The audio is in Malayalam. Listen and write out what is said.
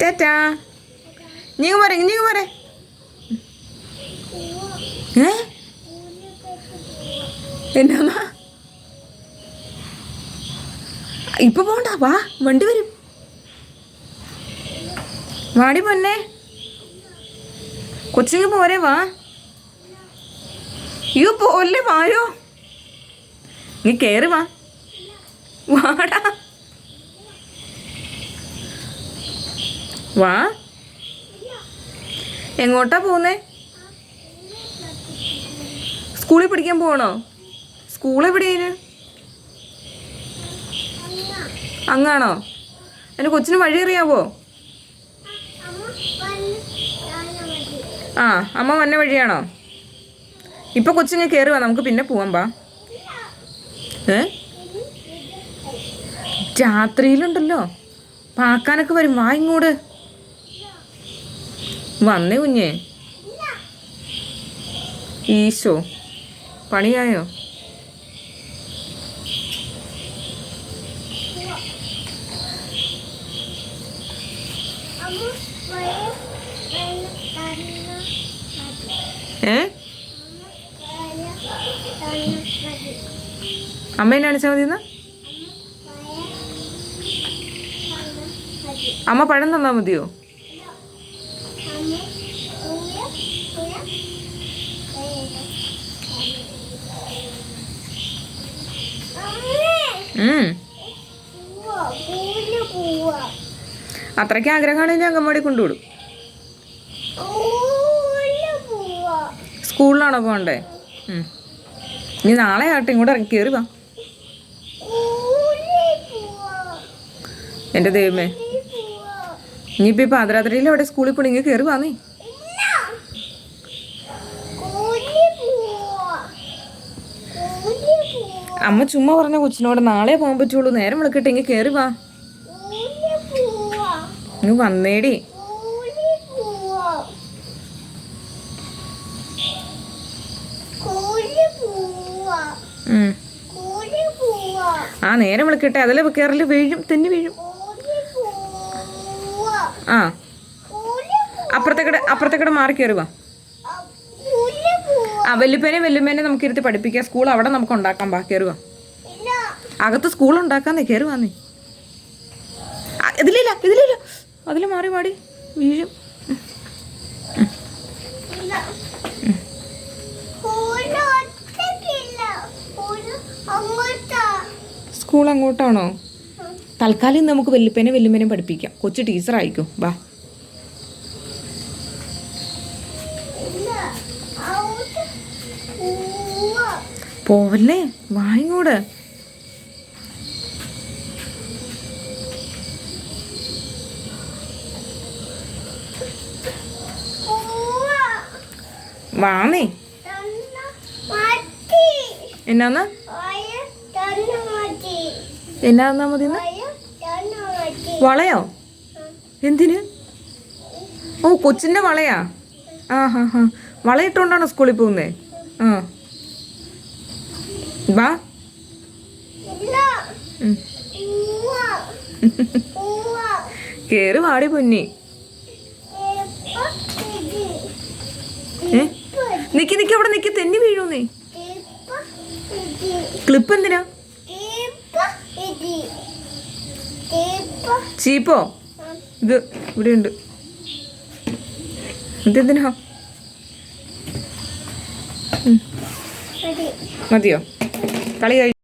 ടാറ്റാ. ഇങ്ങ് പോരെ, ഇങ്ങ് പോരെ. എന്നാ ഇപ്പൊ പോണ്ട, വാ, വണ്ടി വരും. വാടി പൊന്നെ, കൊച്ചിങ്ങ് പോരെ, വാ. അയ്യോ പോലെ, വായോ, നീ കേറി വാ, വാടാ, വാ. എങ്ങോട്ടാ പോന്നേ? സ്കൂളിൽ പഠിക്കാൻ പോകണോ? സ്കൂൾ എവിടെയാണ്? അങ്ങാണോ? എൻ്റെ കൊച്ചിന് വഴി അറിയാവോ? ആ, അമ്മ വന്ന വഴിയാണോ? ഇപ്പൊ കൊച്ചിങ്ങ് കയറി വാ, നമുക്ക് പിന്നെ പോവാം, ബാ. രാത്രിയിലുണ്ടല്ലോ പാക്കാനൊക്കെ വരും, വാ ഇങ്ങോട്ട്. വന്നേ കുഞ്ഞേ. ഈശോ, പണിയായോ? അമ്മേനെ കാണിച്ചാൽ മതിയെന്നാ? അമ്മ പഴം തന്നാ മതിയോ? അത്രയ്ക്ക് ആഗ്രഹമാണെങ്കിൽ അങ്കൻവാടി കൊണ്ടുവിടും. സ്കൂളിലാണോ പോകണ്ടേ? ഇനി നാളെ ആട്ടെ, ഇങ്ങോട്ട് ഇറങ്ങി കയറി വാ. എൻ്റെ ദൈവമേ, ഇനിയിപ്പോൾ ഈ പാതിരാത്രിയിൽ അവിടെ സ്കൂളിൽ പോണെങ്കിൽ കയറി വാ നീ. അമ്മ ചുമ്മാ പറഞ്ഞ കൊച്ചിനോട് നാളെ പോകാൻ പറ്റുള്ളൂ, നേരം വിളിക്കട്ടെങ്കിൽ കയറി വാ. നീ വന്നേടി. ആ, നേരം വിളിക്കട്ടെ, അതിലെ കയറല് വീഴും, തെന്നി വീഴും. ആ, അപ്പുറത്തേക്കടെ മാറി കയറി വാ. ആ, വെല്ലുമ്മേനെ നമുക്ക് ഇരുത്തി പഠിപ്പിക്കാം. സ്കൂൾ അവിടെ നമുക്ക് ഉണ്ടാക്കാം, ബാ കയറി വാ. അകത്ത് സ്കൂൾ ഉണ്ടാക്കാന്നേ, കയറി വാന്നേ. ഇതിലില്ല, അതിൽ മാറി പാടി വീഴും. സ്കൂൾ അങ്ങോട്ടാണോ? തൽക്കാലം നമുക്ക് വെല്ലുമ്മേനെ പഠിപ്പിക്കാം. കൊച്ചു ടീച്ചർ ആയിക്കോ, ബാ. പോവല്ലേ, വായിങ്ങോട്. വാന്നേ. എന്നാ മതി? വളയോ? എന്തിന്? ഓ, കൊച്ചിൻ്റെ വളയാ? ആ ഹാ ഹാ, വളയിട്ടോണ്ടാണോ സ്കൂളിൽ പോകുന്നേ? ആ, വാ. കേറി വാടി പൊന്നി. നിക്ക് അവിടെ നിക്ക്, തെന്നി വീഴൂന്നേ. ക്ലിപ്പ് എന്തിനാ? ചീപ്പോ? ഇത് ഇവിടെ ഉണ്ട്. ഇതെന്തിനാ? മതിയോ? കളി കഴിഞ്ഞു.